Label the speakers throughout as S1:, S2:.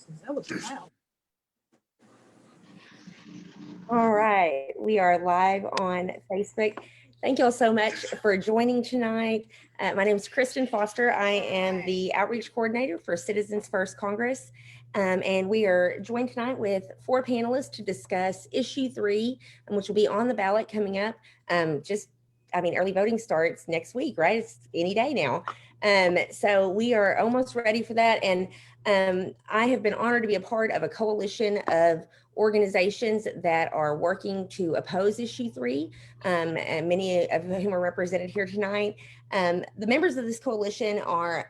S1: That was loud.
S2: All right, we are live on Facebook. Thank you all so much for joining tonight. My name is Kristen Foster. I am the Outreach Coordinator for Citizens First Congress. And we are joined tonight with 4 panelists to discuss issue 3, which will be on the ballot coming up. Early voting starts next week, right? It's any day now. So we are almost ready for that. And I have been honored to be a part of a coalition of organizations that are working to oppose issue 3, and many of whom are represented here tonight. The members of this coalition are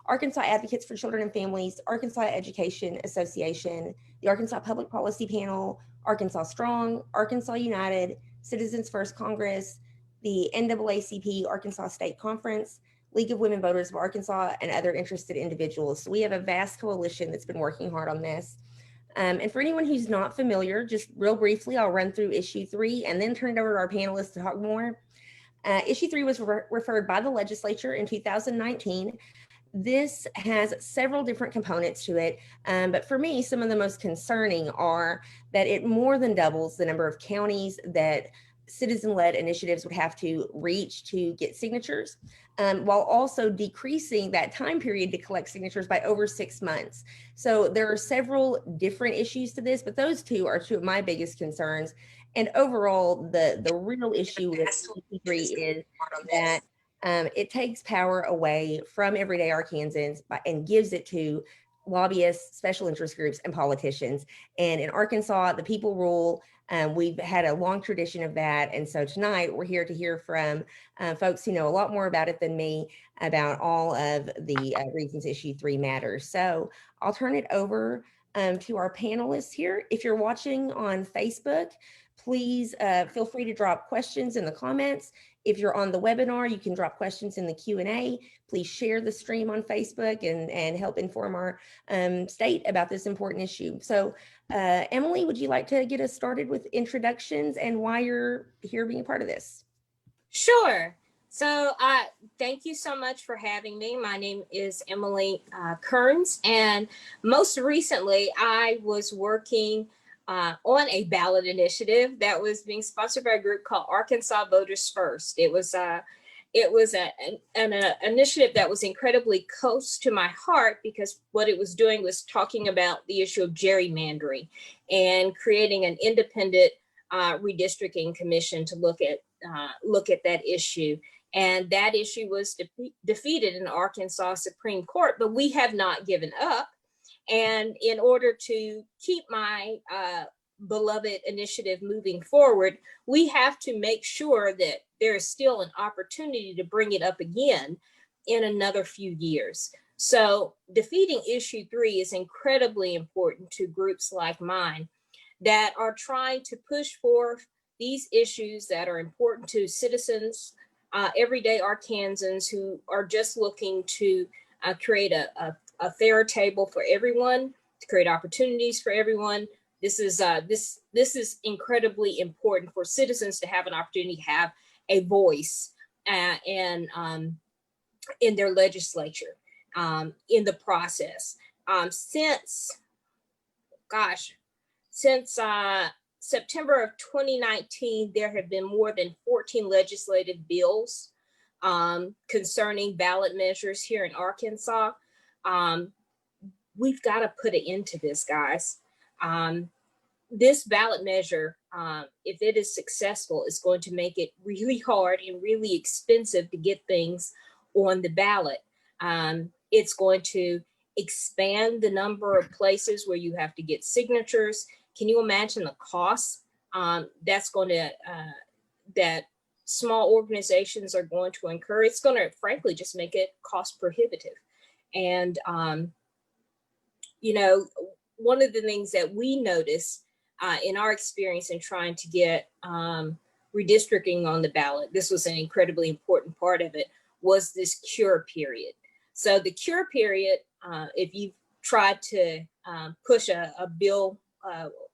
S2: Arkansas Advocates for Children and Families, Arkansas Education Association, the Arkansas Public Policy Panel, Arkansas Strong, Arkansas United, Citizens First Congress, the NAACP Arkansas State Conference, League of Women Voters of Arkansas, and other interested individuals. So we have a vast coalition that's been working hard on this. And for anyone who's not familiar, just real briefly, I'll run through issue 3 and then turn it over to our panelists to talk more. Issue 3 was referred by the legislature in 2019. This has several different components to it, but for me, some of the most concerning are that it more than doubles the number of counties that citizen-led initiatives would have to reach to get signatures, while also decreasing that time period to collect signatures by over 6 months. So there are several different issues to this, but those 2 are 2 of my biggest concerns. And overall, the real issue with CP3 is that it takes power away from everyday Arkansans and gives it to lobbyists, special interest groups, and politicians. And in Arkansas, the people rule. We've had a long tradition of that. And so tonight we're here to hear from folks who know a lot more about it than me about all of the reasons issue 3 matters. So I'll turn it over to our panelists here. If you're watching on Facebook, please feel free to drop questions in the comments. If you're on the webinar, you can drop questions in the Q&A. Please share the stream on Facebook and help inform our state about this important issue. So Emily, would you like to get us started with introductions and why you're here being a part of this?
S3: Sure. So thank you so much for having me. My name is Emily Kearns, and most recently I was working on a ballot initiative that was being sponsored by a group called Arkansas Voters First. It was an initiative that was incredibly close to my heart because what it was doing was talking about the issue of gerrymandering and creating an independent redistricting commission to look at that issue. And that issue was defeated in Arkansas Supreme Court, but we have not given up. And in order to keep my beloved initiative moving forward, we have to make sure that there is still an opportunity to bring it up again in another few years. So defeating issue 3 is incredibly important to groups like mine that are trying to push forth these issues that are important to citizens, everyday Arkansans who are just looking to create a fair table for everyone, to create opportunities for everyone. This is incredibly important for citizens to have an opportunity to have a voice and in their legislature, in the process. Since September of 2019, there have been more than 14 legislative bills concerning ballot measures here in Arkansas. We've got to put an end to this, guys. This ballot measure, if it is successful, is going to make it really hard and really expensive to get things on the ballot. It's going to expand the number of places where you have to get signatures. Can you imagine the costs that small organizations are going to incur? It's going to, frankly, just make it cost prohibitive. And, one of the things that we notice in our experience in trying to get redistricting on the ballot, this was an incredibly important part of it, was this cure period. So the cure period, if you've tried to push a bill,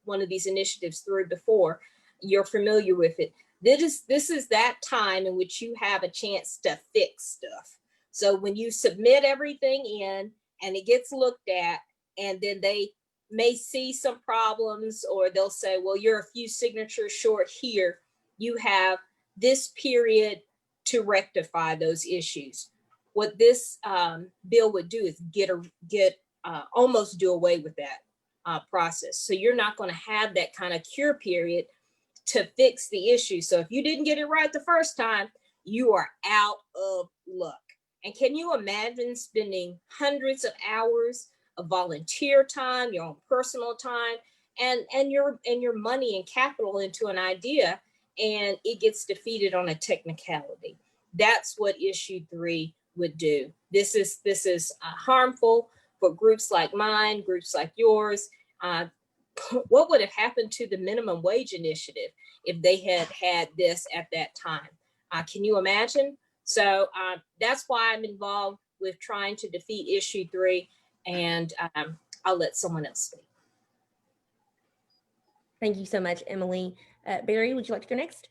S3: one of these initiatives through before, you're familiar with it. This is that time in which you have a chance to fix stuff. So when you submit everything in and it gets looked at, and then they may see some problems, or they'll say, well, you're a few signatures short here. You have this period to rectify those issues. What this bill would do is almost do away with that process. So you're not going to have that kind of cure period to fix the issue. So if you didn't get it right the first time, you are out of luck. And can you imagine spending hundreds of hours of volunteer time, your own personal time, and your money and capital into an idea, and it gets defeated on a technicality? That's what issue 3 would do. This is harmful for groups like mine, groups like yours. What would have happened to the minimum wage initiative if they had had this at that time? Can you imagine? So that's why I'm involved with trying to defeat issue 3, and I'll let someone else speak.
S2: Thank you so much, Emily. Barry, would you like to go next?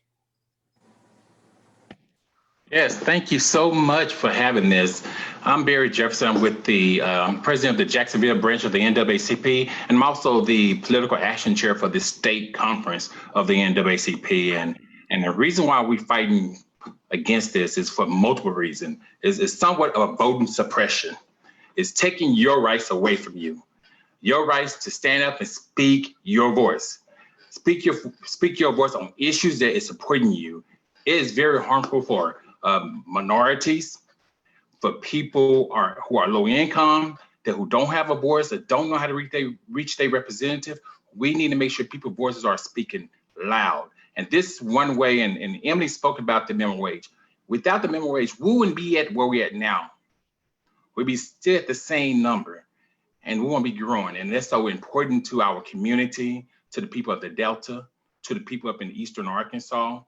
S1: Yes, thank you so much for having this. I'm Barry Jefferson. I'm with the president of the Jacksonville branch of the NAACP, and I'm also the political action chair for the state conference of the NAACP. And the reason why we're fighting against this is for multiple reasons. It's somewhat of a voting suppression. It's taking your rights away from you. Your rights to stand up and speak your voice. Speak your voice on issues that is supporting you. It is very harmful for minorities, for people who are low income, who don't have a voice, that don't know how to reach their representative. We need to make sure people's voices are speaking loud. And this one way, and Emily spoke about the minimum wage. Without the minimum wage, we wouldn't be at where we're at now. We'd be still at the same number, and we won't be growing. And that's so important to our community, to the people of the Delta, to the people up in Eastern Arkansas,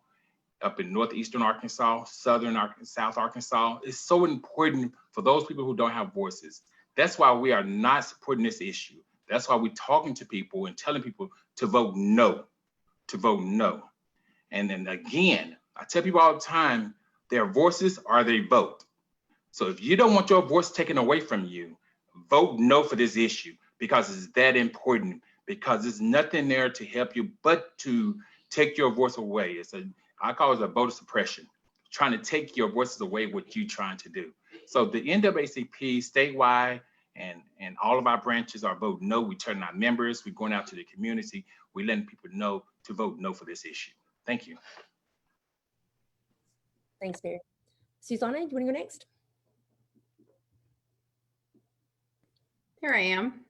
S1: up in Northeastern Arkansas, Southern Arkansas, South Arkansas. It's so important for those people who don't have voices. That's why we are not supporting this issue. That's why we're talking to people and telling people to vote no, to vote no. And then again, I tell people all the time, their voices are their vote. So if you don't want your voice taken away from you, vote no for this issue, because it's that important, because there's nothing there to help you but to take your voice away. I call it a voter suppression, trying to take your voices away, what you're trying to do. So the NAACP statewide and all of our branches are voting no. We turn out members, we're going out to the community, we're letting people know to vote no for this issue. Thank you.
S2: Thanks, Barry. Susanna, do you want to go next?
S4: Here I am.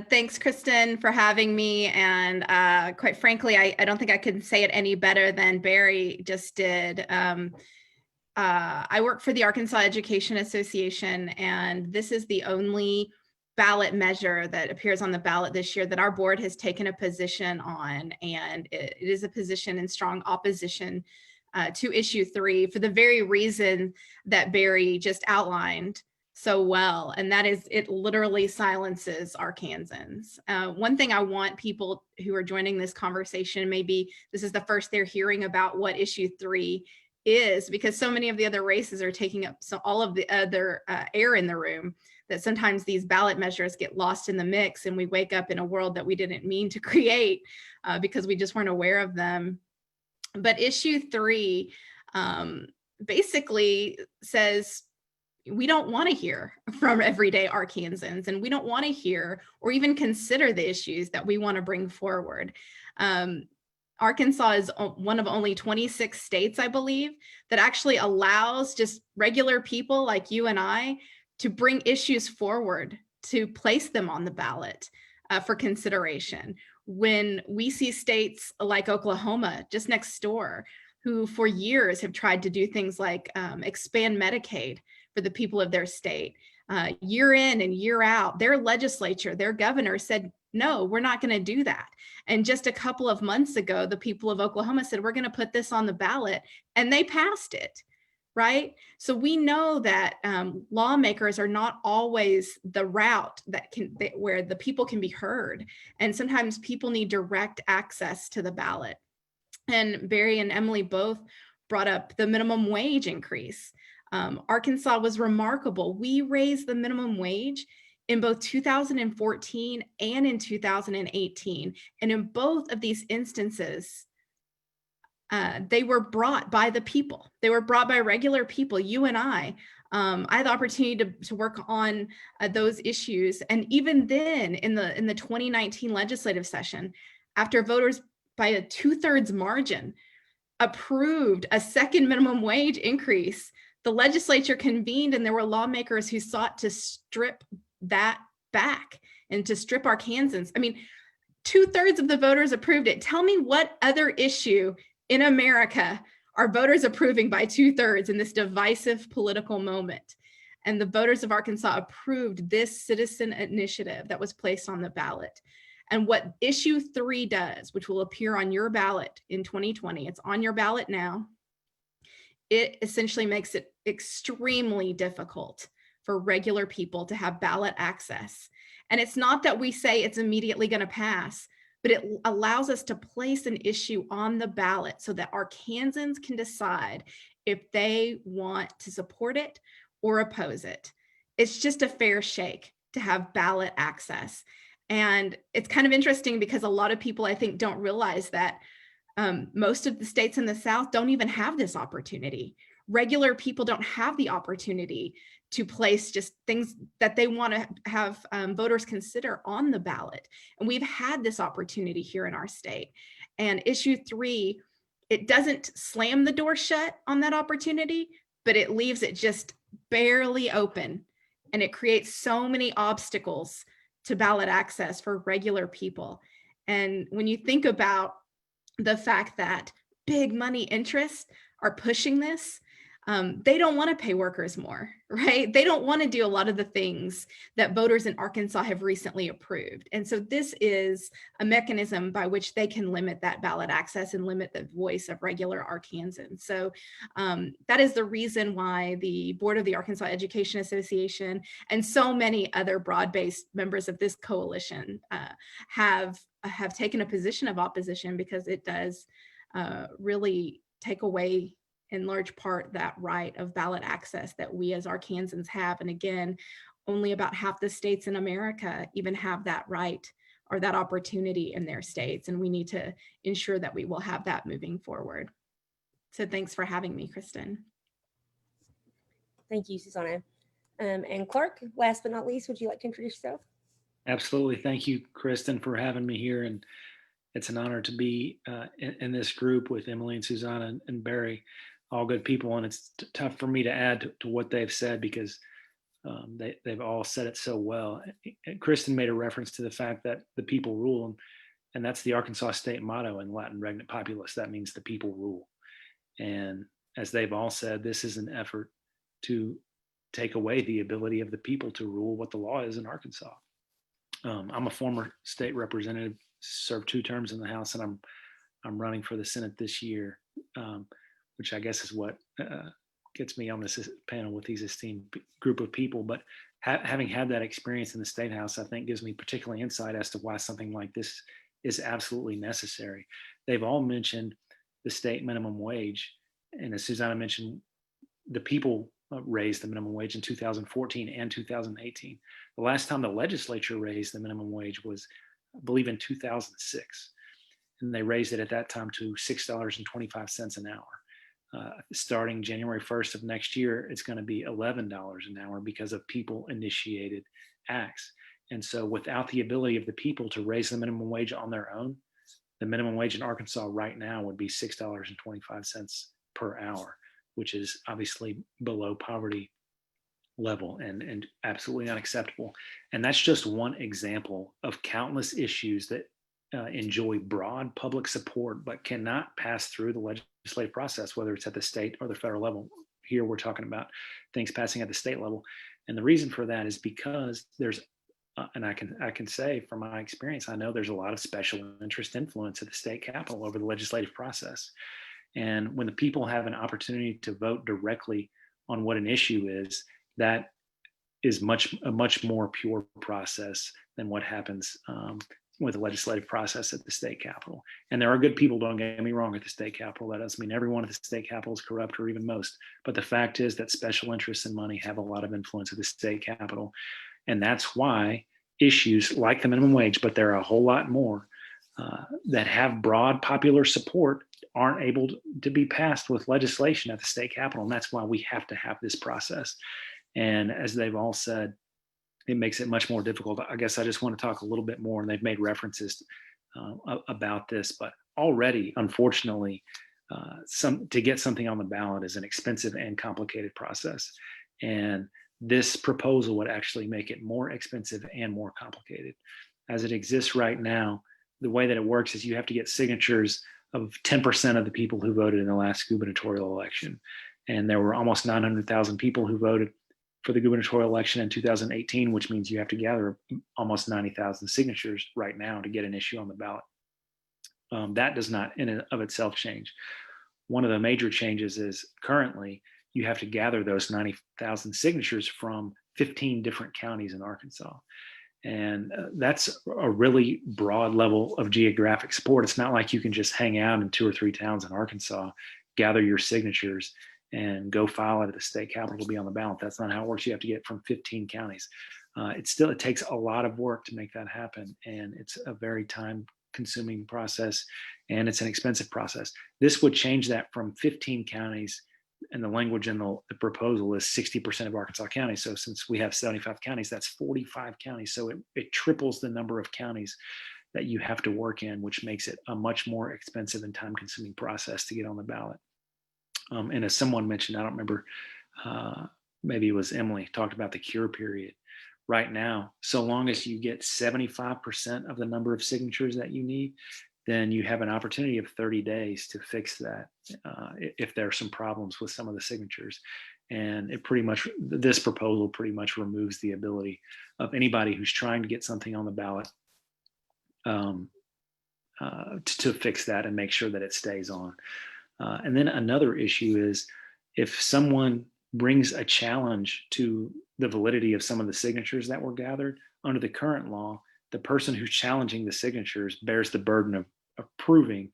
S4: Thanks, Kristen, for having me. And quite frankly, I don't think I could say it any better than Barry just did. I work for the Arkansas Education Association, and this is the only ballot measure that appears on the ballot this year that our board has taken a position on. And it is a position in strong opposition to issue 3 for the very reason that Barry just outlined so well, and that is it literally silences Arkansans. One thing I want people who are joining this conversation, maybe this is the first they're hearing about what issue 3 is, because so many of the other races are taking up all of the other air in the room, that sometimes these ballot measures get lost in the mix and we wake up in a world that we didn't mean to create because we just weren't aware of them. But issue 3 basically says, we don't want to hear from everyday Arkansans, and we don't want to hear or even consider the issues that we want to bring forward. Arkansas is one of only 26 states, I believe, that actually allows just regular people like you and I to bring issues forward, to place them on the ballot for consideration. When we see states like Oklahoma, just next door, who for years have tried to do things like expand Medicaid for the people of their state, year in and year out, their legislature, their governor said, no, we're not going to do that. And just a couple of months ago, the people of Oklahoma said, we're going to put this on the ballot, and they passed it, right? So we know that lawmakers are not always the route where the people can be heard. And sometimes people need direct access to the ballot. And Barry and Emily both brought up the minimum wage increase. Arkansas was remarkable. We raised the minimum wage in both 2014 and in 2018. And in both of these instances, they were brought by the people. They were brought by regular people, you and I. I had the opportunity to work on those issues. And even then, in the 2019 legislative session, after voters by a 2/3 margin approved a second minimum wage increase, the legislature convened and there were lawmakers who sought to strip that back and to strip Arkansans. I mean, 2/3 of the voters approved it. Tell me what other issue in America are voters approving by 2/3 in this divisive political moment? And the voters of Arkansas approved this citizen initiative that was placed on the ballot. And what issue 3 does, which will appear on your ballot in 2020, it's on your ballot now, it essentially makes it extremely difficult for regular people to have ballot access. And it's not that we say it's immediately going to pass, but it allows us to place an issue on the ballot so that Arkansans can decide if they want to support it or oppose it. It's just a fair shake to have ballot access. And it's kind of interesting because a lot of people, I think, don't realize that most of the states in the South don't even have this opportunity. Regular people don't have the opportunity to place just things that they want to have voters consider on the ballot. And we've had this opportunity here in our state. And issue 3, it doesn't slam the door shut on that opportunity, but it leaves it just barely open. And it creates so many obstacles to ballot access for regular people. And when you think about the fact that big money interests are pushing this, they don't want to pay workers more, right? They don't want to do a lot of the things that voters in Arkansas have recently approved. And so this is a mechanism by which they can limit that ballot access and limit the voice of regular Arkansans. So that is the reason why the Board of the Arkansas Education Association and so many other broad-based members of this coalition have taken a position of opposition, because it does really take away in large part that right of ballot access that we as Arkansans have. And again, only about half the states in America even have that right or that opportunity in their states. And we need to ensure that we will have that moving forward. So thanks for having me, Kristen.
S2: Thank you, Susanna. And Clark, last but not least, would you like to introduce yourself?
S5: Absolutely. Thank you, Kristen, for having me here. And it's an honor to be in this group with Emily and Susanna and Barry, all good people. And it's tough for me to add to what they've said, because they've all said it so well. And Kristen made a reference to the fact that the people rule, and that's the Arkansas state motto in Latin Regnant Populus. That means the people rule. And as they've all said, this is an effort to take away the ability of the people to rule what the law is in Arkansas. I'm a former state representative, served 2 terms in the House, and I'm running for the Senate this year, which I guess is what gets me on this panel with these esteemed group of people. But having had that experience in the State House, I think gives me particularly insight as to why something like this is absolutely necessary. They've all mentioned the state minimum wage. And as Susanna mentioned, the people raised the minimum wage in 2014 and 2018. The last time the legislature raised the minimum wage was, I believe, in 2006. And they raised it at that time to $6.25 an hour. Starting January 1st of next year, it's going to be $11 an hour because of people-initiated acts. And so without the ability of the people to raise the minimum wage on their own, the minimum wage in Arkansas right now would be $6.25 per hour, which is obviously below poverty level and absolutely unacceptable. And that's just one example of countless issues that enjoy broad public support, but cannot pass through the legislative process, whether it's at the state or the federal level. Here we're talking about things passing at the state level. And the reason for that is because there's, and I can say from my experience, I know there's a lot of special interest influence at the state capitol over the legislative process. And when the people have an opportunity to vote directly on what an issue is, that is a much more pure process than what happens with the legislative process at the state capitol. And there are good people, don't get me wrong, at the state capitol. That doesn't mean everyone at the state capitol is corrupt, or even most. But the fact is that special interests and money have a lot of influence at the state capitol. And that's why issues like the minimum wage, but there are a whole lot more that have broad popular support, aren't able to be passed with legislation at the state capitol. And that's why we have to have this process. And as they've all said, it makes it much more difficult. I guess I just want to talk a little bit more, and they've made references about this, but already, unfortunately, to get something on the ballot is an expensive and complicated process. And this proposal would actually make it more expensive and more complicated. As it exists right now, the way that it works is you have to get signatures of 10% of the people who voted in the last gubernatorial election. And there were almost 900,000 people who voted for the gubernatorial election in 2018, which means you have to gather almost 90,000 signatures right now to get an issue on the ballot. That does not in and of itself change. One of the major changes is currently you have to gather those 90,000 signatures from 15 different counties in Arkansas. And that's a really broad level of geographic support. It's not like you can just hang out in 2 or 3 towns in Arkansas, gather your signatures, and go file it at the state capitol to be on the ballot. That's not how it works. You have to get from 15 counties. It takes a lot of work to make that happen. And it's a very time-consuming process, and it's an expensive process. This would change that from 15 counties, and the language in the proposal is 60% of Arkansas counties. So since we have 75 counties, that's 45 counties. So it triples the number of counties that you have to work in, which makes it a much more expensive and time-consuming process to get on the ballot. And as someone mentioned, I don't remember, maybe it was Emily, talked about the cure period. Right now, so long as you get 75% of the number of signatures that you need, then you have an opportunity of 30 days to fix that if there are some problems with some of the signatures. And this proposal pretty much removes the ability of anybody who's trying to get something on the ballot to fix that and make sure that it stays on. And then another issue is if someone brings a challenge to the validity of some of the signatures that were gathered, under the current law, the person who's challenging the signatures bears the burden of proving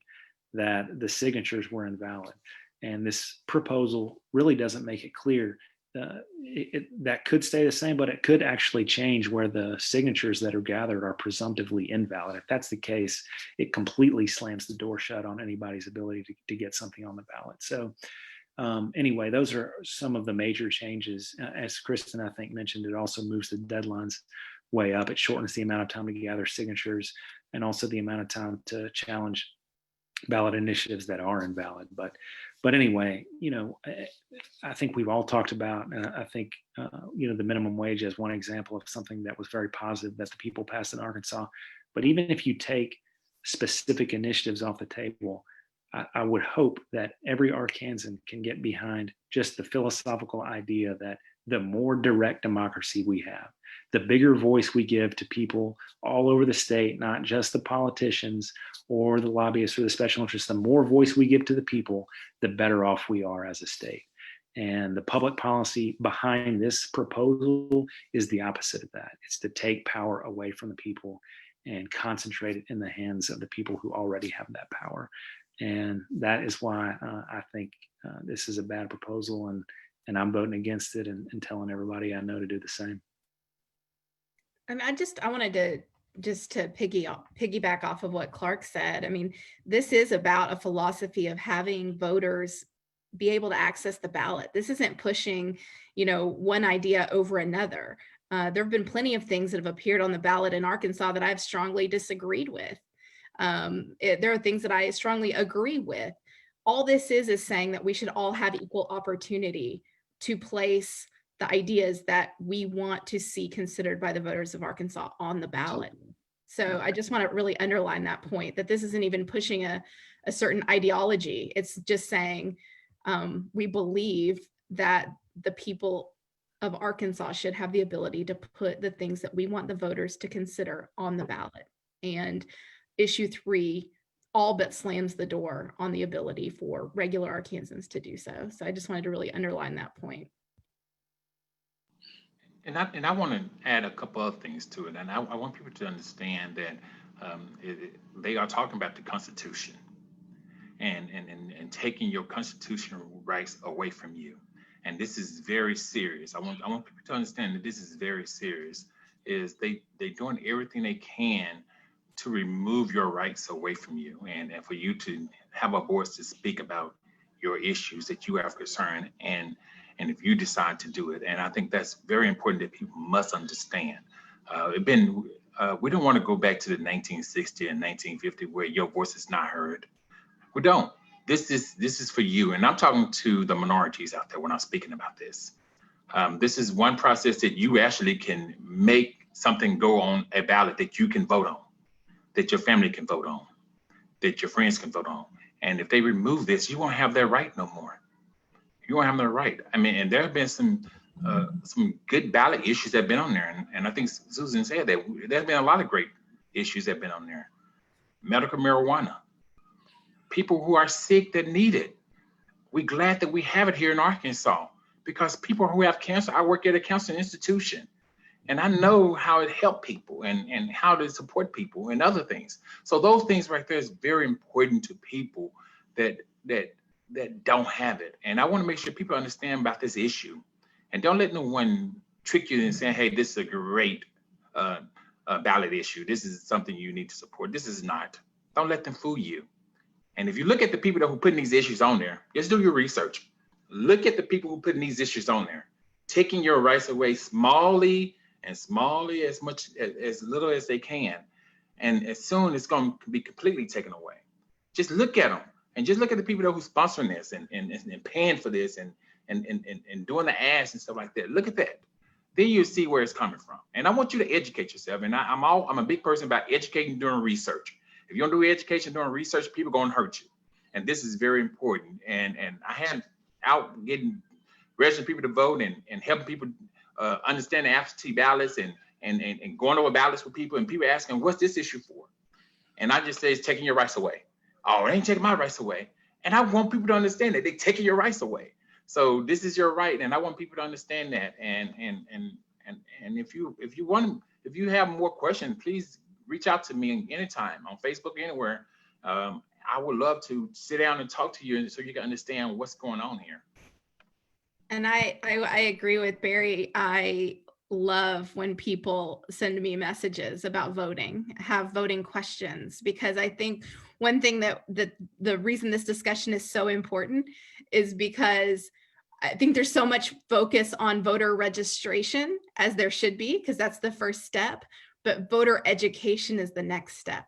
S5: that the signatures were invalid. And this proposal really doesn't make it clear. That could stay the same, but it could actually change where the signatures that are gathered are presumptively invalid. If that's the case, it completely slams the door shut on anybody's ability to get something on the ballot. So anyway, those are some of the major changes. As Kristen, I think, mentioned, it also moves the deadlines way up. It shortens the amount of time to gather signatures and also the amount of time to challenge ballot initiatives that are invalid. But anyway, I think we've all talked about, I think, the minimum wage as one example of something that was very positive that the people passed in Arkansas. But even if you take specific initiatives off the table, I would hope that every Arkansan can get behind just the philosophical idea that the more direct democracy we have, the bigger voice we give to people all over the state, not just the politicians or the lobbyists or the special interests, the more voice we give to the people, the better off we are as a state. And the public policy behind this proposal is the opposite of that. It's to take power away from the people and concentrate it in the hands of the people who already have that power. And that is why I think this is a bad proposal, and I'm voting against it and telling everybody I know to do the same.
S4: I mean, I wanted to piggyback off of what Clark said. I mean, this is about a philosophy of having voters be able to access the ballot. This isn't pushing, one idea over another. There have been plenty of things that have appeared on the ballot in Arkansas that I've strongly disagreed with. There are things that I strongly agree with. All this is saying that we should all have equal opportunity to place the ideas that we want to see considered by the voters of Arkansas on the ballot. So I just want to really underline that point, that this isn't even pushing a certain ideology. It's just saying we believe that the people of Arkansas should have the ability to put the things that we want the voters to consider on the ballot. And issue 3 all but slams the door on the ability for regular Arkansans to do so. So I just wanted to really underline that point.
S1: And I want to add a couple of things to it. And I want people to understand that they are talking about the Constitution and taking your constitutional rights away from you. And this is very serious. I want people to understand that this is very serious. is they're doing everything they can to remove your rights away from you, and for you to have a voice to speak about your issues that you have concern, and if you decide to do it. And I think that's very important that people must understand. We don't want to go back to the 1960 and 1950 where your voice is not heard. We don't. This is for you, and I'm talking to the minorities out there when I'm speaking about this. This is one process that you actually can make something go on a ballot that you can vote on, that your family can vote on, that your friends can vote on. And if they remove this, you won't have that right no more. You won't have that right. I mean, and there have been some good ballot issues that have been on there. And I think Susan said that there's been a lot of great issues that have been on there. Medical marijuana, people who are sick that need it. We're glad that we have it here in Arkansas, because people who have cancer, I work at a cancer institution, and I know how it helped people and how to support people and other things. So those things right there is very important to people that don't have it. And I want to make sure people understand about this issue, and don't let no one trick you into saying, hey, this is a great ballot issue. This is something you need to support. This is not. Don't let them fool you. And if you look at the people that who putting these issues on there, just do your research. Look at the people who putting these issues on there, taking your rights away smallly, as much as little as they can. And as soon it's going to be completely taken away. Just look at them, and just look at the people who are sponsoring this and paying for this and doing the ads and stuff like that. Look at that. Then you see where it's coming from. And I want you to educate yourself. And I'm a big person about educating, doing research. If you don't do education, doing research, people are going to hurt you. And this is very important. And I had out getting registering people to vote and helping people understand the absentee ballots and going over ballots with people, and people asking, what's this issue for? And I just say, it's taking your rights away. Oh, it ain't taking my rights away. And I want people to understand that they're taking your rights away. So this is your right, and I want people to understand that. And if you have more questions, please reach out to me anytime on Facebook, anywhere. I would love to sit down and talk to you so you can understand what's going on here.
S4: And I agree with Barry. I love when people send me messages about voting, have voting questions, because I think one thing that the reason this discussion is so important is because I think there's so much focus on voter registration, as there should be, because that's the first step, but voter education is the next step.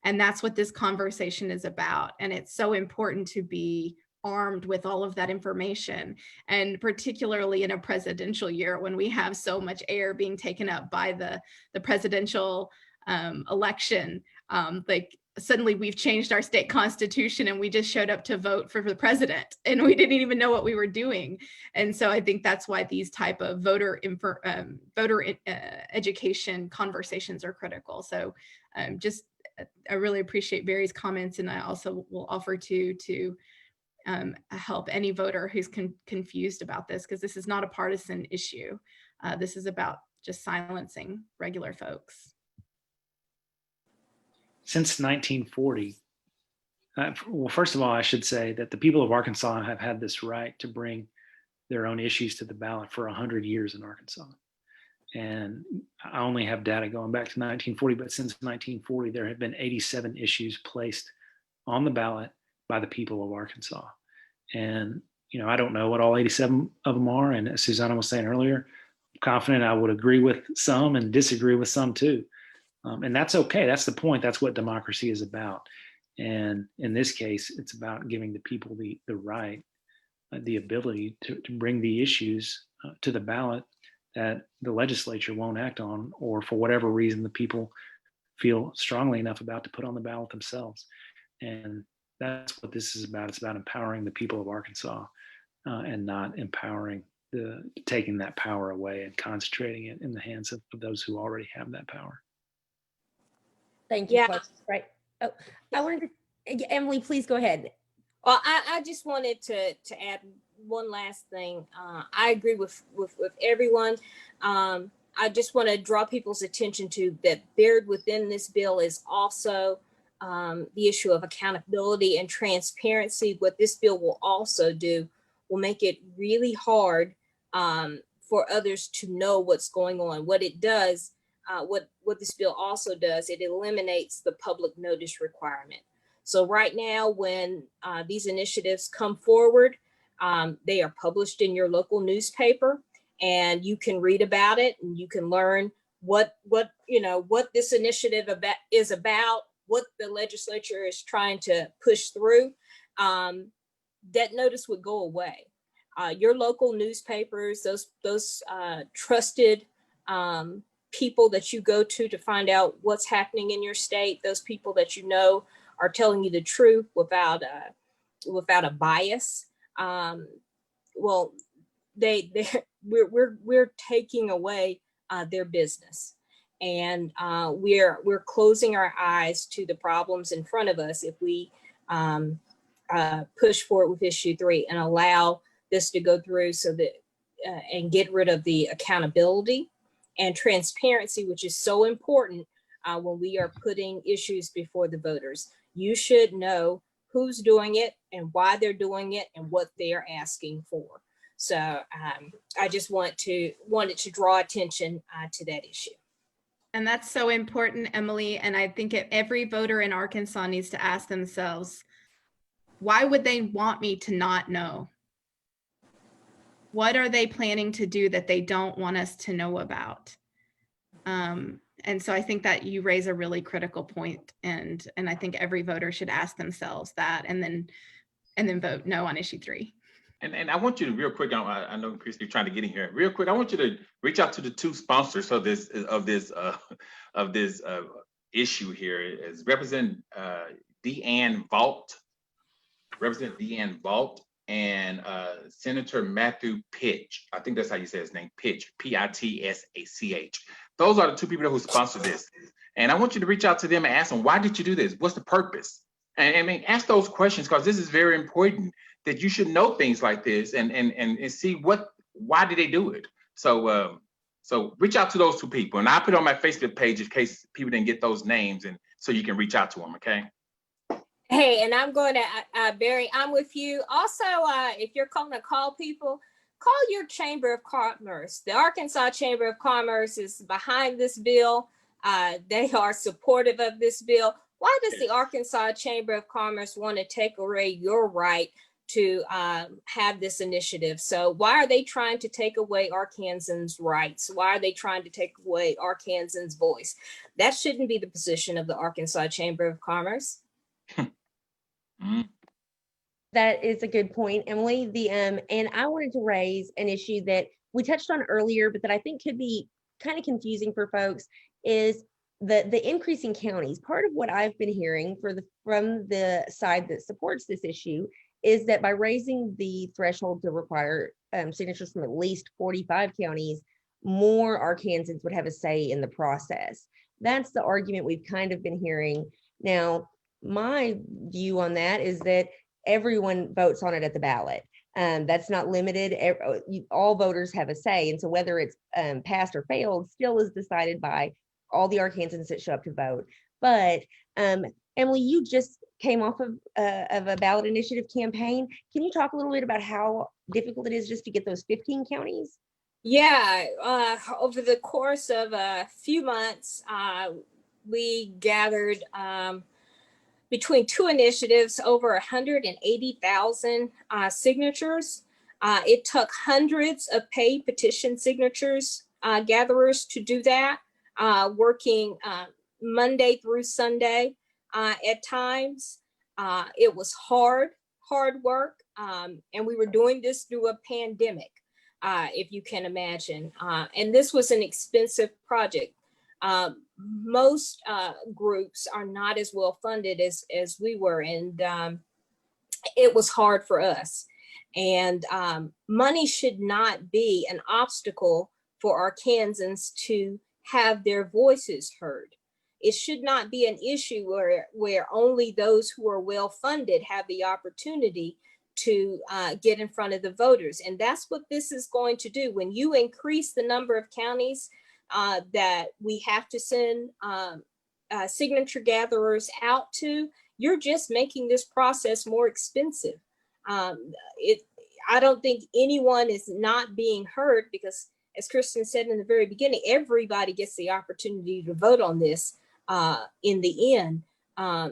S4: And that's what this conversation is about. And it's so important to be armed with all of that information, and particularly in a presidential year when we have so much air being taken up by the presidential election. Like suddenly we've changed our state constitution and we just showed up to vote for the president and we didn't even know what we were doing. And so I think that's why these type of voter education conversations are critical. So I really appreciate Barry's comments, and I also will offer to help any voter who's confused about this, because this is not a partisan issue. This is about just silencing regular folks.
S5: Since 1940, well, first of all, I should say that the people of Arkansas have had this right to bring their own issues to the ballot for 100 years in Arkansas. And I only have data going back to 1940, but since 1940, there have been 87 issues placed on the ballot by the people of Arkansas. And, I don't know what all 87 of them are. And as Susanna was saying earlier, I'm confident I would agree with some and disagree with some too. And that's okay. That's the point. That's what democracy is about. And in this case, it's about giving the people the right, the ability to bring the issues to the ballot that the legislature won't act on, or for whatever reason the people feel strongly enough about to put on the ballot themselves. And that's what this is about. It's about empowering the people of Arkansas and not taking that power away and concentrating it in the hands of those who already have that power.
S2: Thank you.
S3: Yeah.
S2: Folks. Right. Oh, I wanted to, Emily, please go ahead.
S3: Well, I just wanted to add one last thing. I agree with everyone. I just want to draw people's attention to that buried within this bill is also the issue of accountability and transparency. What this bill will also do will make it really hard for others to know what's going on. What it does, what this bill also does, it eliminates the public notice requirement. So right now, when these initiatives come forward, they are published in your local newspaper, and you can read about it, and you can learn what this initiative is about, what the legislature is trying to push through. That notice would go away. Your local newspapers, those trusted people that you go to find out what's happening in your state, those people that you know are telling you the truth without a bias. Well, we're taking away their business, and we're closing our eyes to the problems in front of us if we push forward with issue 3 and allow this to go through, so that and get rid of the accountability and transparency, which is so important when we are putting issues before the voters. You should know who's doing it and why they're doing it and what they are asking for. So I just wanted to draw attention to that issue.
S4: And that's so important, Emily. And I think every voter in Arkansas needs to ask themselves, why would they want me to not know? What are they planning to do that they don't want us to know about? And so I think that you raise a really critical point, and I think every voter should ask themselves that, and then vote no on issue 3.
S1: And I want you to real quick. I know Chris, you're trying to get in here. Real quick, I want you to reach out to the 2 sponsors of this issue here. Is Representative Deanne Vaught, and Senator Matthew Pitch. I think that's how you say his name, Pitch, Pitshach. Those are the 2 people who sponsored this. And I want you to reach out to them and ask them, why did you do this? What's the purpose? And I mean, ask those questions, because this is very important, that you should know things like this and see why did they do it? So reach out to those 2 people, and I'll put it on my Facebook page in case people didn't get those names, and so you can reach out to them, okay?
S3: Hey, and I'm going to, Barry, I'm with you. Also, if you're going to call people, call your Chamber of Commerce. The Arkansas Chamber of Commerce is behind this bill. They are supportive of this bill. Why does the Arkansas Chamber of Commerce want to take away your right to have this initiative? So why are they trying to take away Arkansans' rights? Why are they trying to take away Arkansans' voice? That shouldn't be the position of the Arkansas Chamber of Commerce.
S2: That is a good point, Emily. And I wanted to raise an issue that we touched on earlier, but that I think could be kind of confusing for folks, is the increasing counties. Part of what I've been hearing from the side that supports this issue is that by raising the threshold to require signatures from at least 45 counties, more Arkansans would have a say in the process. That's the argument we've kind of been hearing. Now, my view on that is that everyone votes on it at the ballot. That's not limited. All voters have a say. And so whether it's passed or failed still is decided by all the Arkansans that show up to vote. But Emily, you just came off of a ballot initiative campaign. Can you talk a little bit about how difficult it is just to get those 15 counties?
S3: Yeah, over the course of a few months, we gathered between 2 initiatives over 180,000 signatures. It took hundreds of paid petition signatures gatherers to do that, working Monday through Sunday at times. It was hard work, and we were doing this through a pandemic, if you can imagine. And this was an expensive project. Most groups are not as well funded as we were, and it was hard for us. And money should not be an obstacle for Arkansans to have their voices heard. It should not be an issue where only those who are well funded have the opportunity to get in front of the voters. And that's what this is going to do. When you increase the number of counties that we have to send signature gatherers out to, you're just making this process more expensive. I don't think anyone is not being heard, because as Kristen said in the very beginning, everybody gets the opportunity to vote on this in the end.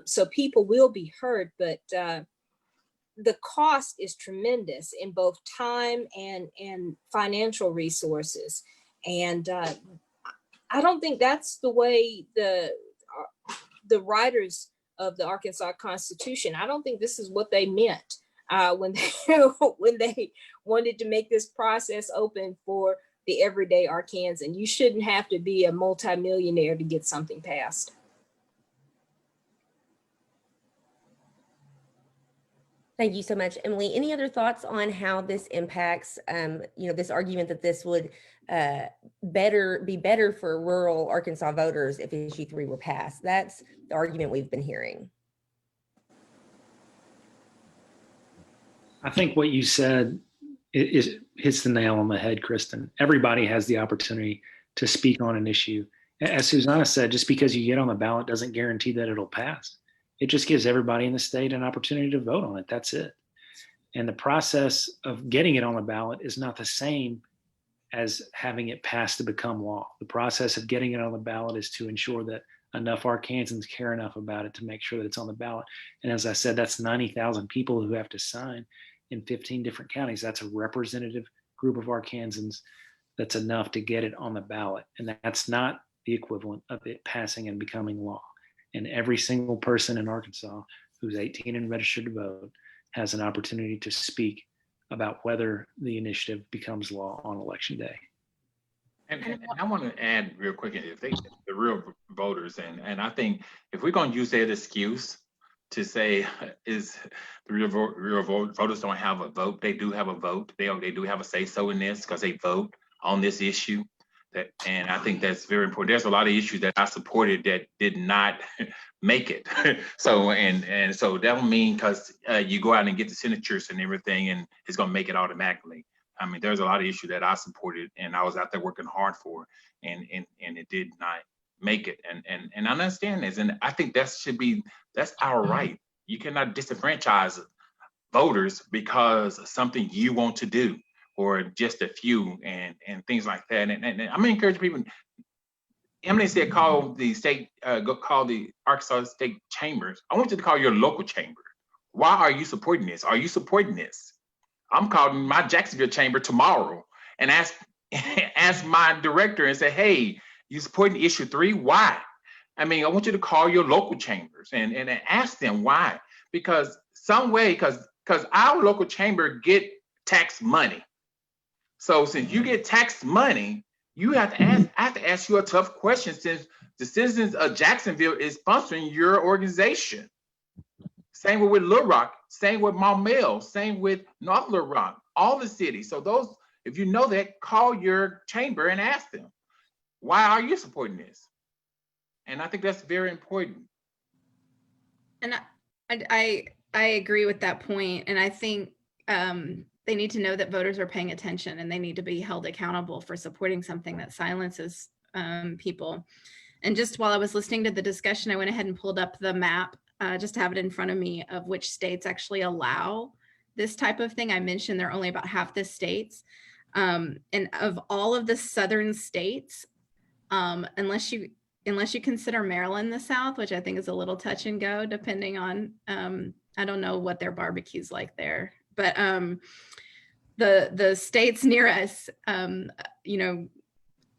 S3: So people will be heard, but the cost is tremendous in both time and financial resources. And I don't think that's the way the writers of the Arkansas Constitution, I don't think this is what they meant when they wanted to make this process open for the everyday Arkansan. You shouldn't have to be a multimillionaire to get something passed.
S2: Thank you so much, Emily. Any other thoughts on how this impacts, this argument that this would be better for rural Arkansas voters if issue 3 were passed? That's the argument we've been hearing.
S5: I think what you said hits the nail on the head, Kristen. Everybody has the opportunity to speak on an issue. As Susanna said, just because you get on the ballot doesn't guarantee that it'll pass. It just gives everybody in the state an opportunity to vote on it. That's it. And the process of getting it on the ballot is not the same as having it passed to become law. The process of getting it on the ballot is to ensure that enough Arkansans care enough about it to make sure that it's on the ballot. And as I said, that's 90,000 people who have to sign in 15 different counties. That's a representative group of Arkansans that's enough to get it on the ballot. And that's not the equivalent of it passing and becoming law. And every single person in Arkansas who's 18 and registered to vote has an opportunity to speak about whether the initiative becomes law on election day.
S1: And I want to add real quick, if the real voters, and I think if we're going to use that excuse to say is the real voters don't have a vote, they do have a vote. They do have a say so in this because they vote on this issue. And I think that's very important. There's a lot of issues that I supported that did not make it. So so that don't mean because you go out and get the signatures and everything and it's going to make it automatically. I mean, there's a lot of issues that I supported and I was out there working hard for, and it did not make it. And I understand this, and I think that's our right. You cannot disenfranchise voters because of something you want to do, or just a few and things like that. And I'm gonna encourage people. Emily said, call the Arkansas State Chambers. I want you to call your local chamber. Why are you supporting this? Are you supporting this? I'm calling my Jacksonville chamber tomorrow and ask my director and say, hey, you supporting issue 3? Why? I mean, I want you to call your local chambers and ask them why. Because our local chamber get tax money. So since you get tax money, you have to ask. I have to ask you a tough question since the citizens of Jacksonville is sponsoring your organization. Same with Little Rock, same with Maumelle, same with North Little Rock, all the cities. So those, if you know that, call your chamber and ask them, why are you supporting this? And I think that's very important.
S4: And I agree with that point. And I think they need to know that voters are paying attention and they need to be held accountable for supporting something that silences people. And just while I was listening to the discussion, I went ahead and pulled up the map just to have it in front of me of which states actually allow this type of thing. I mentioned there are only about half the states. And of all of the southern states, unless you consider Maryland the South, which I think is a little touch and go, depending on, I don't know what their barbecue's like there, but the states near us,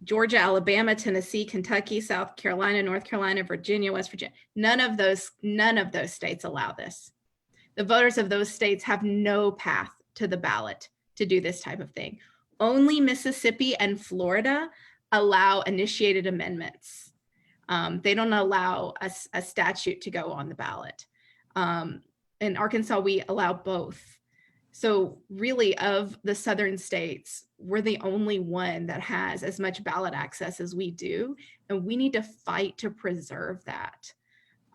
S4: Georgia, Alabama, Tennessee, Kentucky, South Carolina, North Carolina, Virginia, West Virginia, none of those states allow this. The voters of those states have no path to the ballot to do this type of thing. Only Mississippi and Florida allow initiated amendments. They don't allow a statute to go on the ballot. In Arkansas, we allow both. So really, of the southern states, we're the only one that has as much ballot access as we do, and we need to fight to preserve that.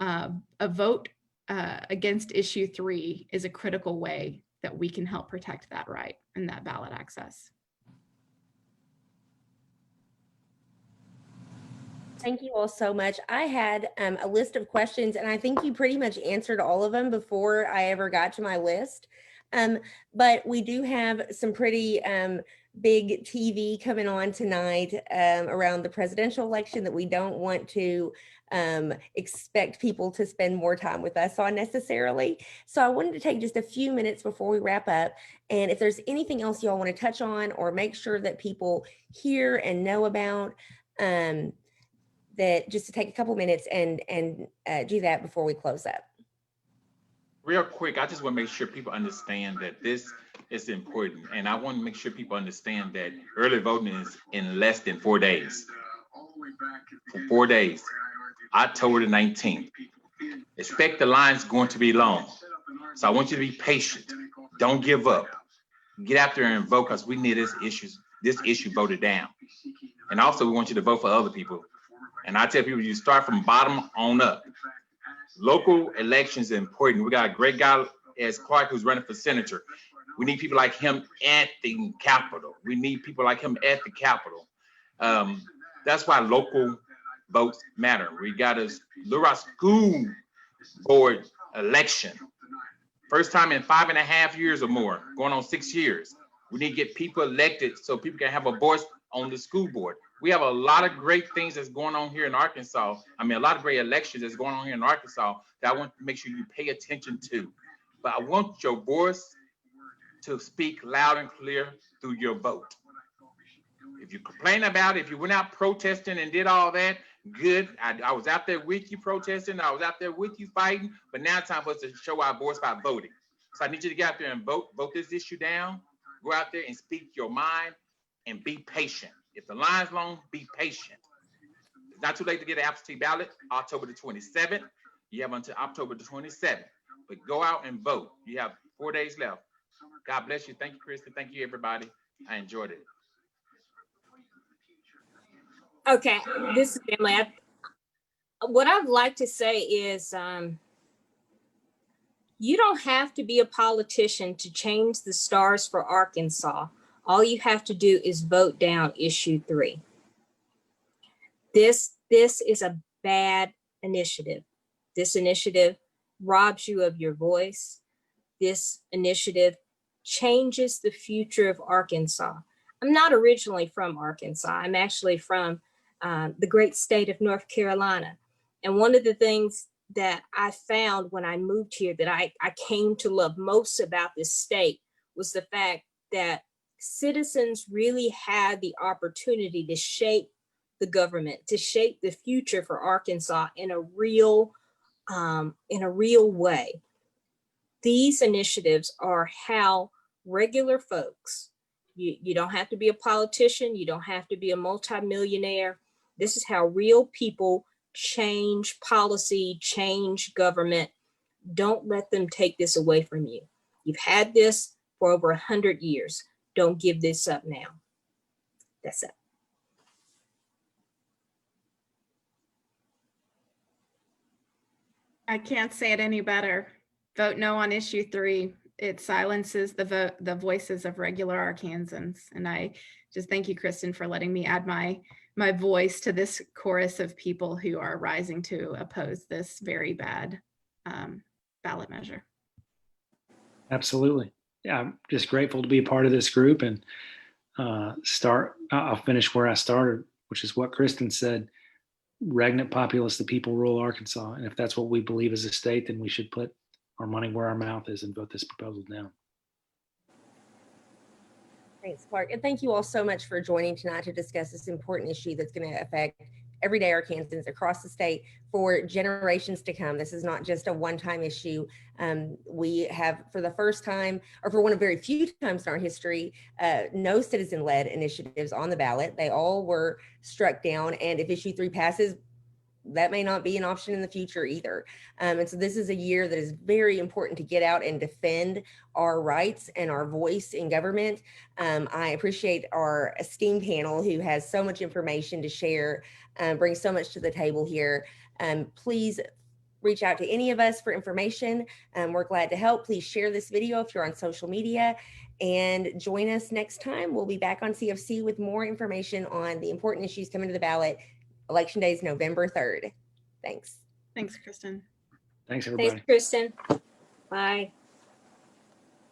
S4: A vote against issue 3 is a critical way that we can help protect that right and that ballot access.
S2: Thank you all so much. I had a list of questions, and I think you pretty much answered all of them before I ever got to my list. But we do have some pretty big TV coming on tonight around the presidential election that we don't want to expect people to spend more time with us on necessarily. So I wanted to take just a few minutes before we wrap up. And if there's anything else y'all want to touch on or make sure that people hear and know about, that just to take a couple minutes and do that before we close up.
S1: Real quick, I just want to make sure people understand that this is important. And I want to make sure people understand that early voting is in less than 4 days. For 4 days, October the 19th. Expect the line's going to be long. So I want you to be patient. Don't give up. Get out there and vote because we need this issue voted down. And also we want you to vote for other people. And I tell people, you start from bottom on up. Local elections are important. We got a great guy as Clark who's running for senator. We need people like him at the Capitol. We need people like him at the Capitol. That's why local votes matter. We got a Little School Board election. First time in 5.5 years or more, going on 6 years. We need to get people elected so people can have a voice on the school board. We have a lot of great things that's going on here in Arkansas. I mean, a lot of great elections that's going on here in Arkansas that I want to make sure you pay attention to. But I want your voice to speak loud and clear through your vote. If you complain about it, if you went out protesting and did all that, good. I was out there with you protesting. I was out there with you fighting. But now it's time for us to show our voice by voting. So I need you to get out there and vote this issue down. Go out there and speak your mind and be patient. If the line's long, be patient. It's not too late to get an absentee ballot, October the 27th. You have until October the 27th. But go out and vote. You have 4 days left. God bless you. Thank you, Kristen. Thank you, everybody. I enjoyed it.
S3: Okay, this is Emily. What I'd like to say is you don't have to be a politician to change the stars for Arkansas. All you have to do is vote down issue 3. This is a bad initiative. This initiative robs you of your voice. This initiative changes the future of Arkansas. I'm not originally from Arkansas. I'm actually from the great state of North Carolina. And one of the things that I found when I moved here that I came to love most about this state was the fact that citizens really had the opportunity to shape the government, to shape the future for Arkansas in a real way. These initiatives are how regular folks, you don't have to be a politician, you don't have to be a multimillionaire. This is how real people change policy, change government. Don't let them take this away from you. You've had this for over 100 years. Don't give this up now. That's it.
S4: I can't say it any better. Vote no on issue 3. It silences the voices of regular Arkansans. And I just thank you, Kristen, for letting me add my voice to this chorus of people who are rising to oppose this very bad ballot measure.
S5: Absolutely. Yeah, I'm just grateful to be a part of this group and I'll finish where I started, which is what Kristen said. Regnant populace, the people rule Arkansas. And if that's what we believe as a state, then we should put our money where our mouth is and vote this proposal down.
S2: Thanks, Clark. And thank you all so much for joining tonight to discuss this important issue that's going to affect everyday Arkansans across the state for generations to come. This is not just a one-time issue. We have, for the first time, or for one of very few times in our history, no citizen-led initiatives on the ballot. They all were struck down. And if issue 3 passes, that may not be an option in the future either. And so this is a year that is very important to get out and defend our rights and our voice in government. I appreciate our esteemed panel who has so much information to share, brings so much to the table here. Please reach out to any of us for information. We're glad to help. Please share this video if you're on social media and join us next time. We'll be back on CFC with more information on the important issues coming to the ballot. Election Day is November 3rd. Thanks.
S4: Thanks, Kristen.
S5: Thanks, everybody.
S3: Thanks, Kristen. Bye.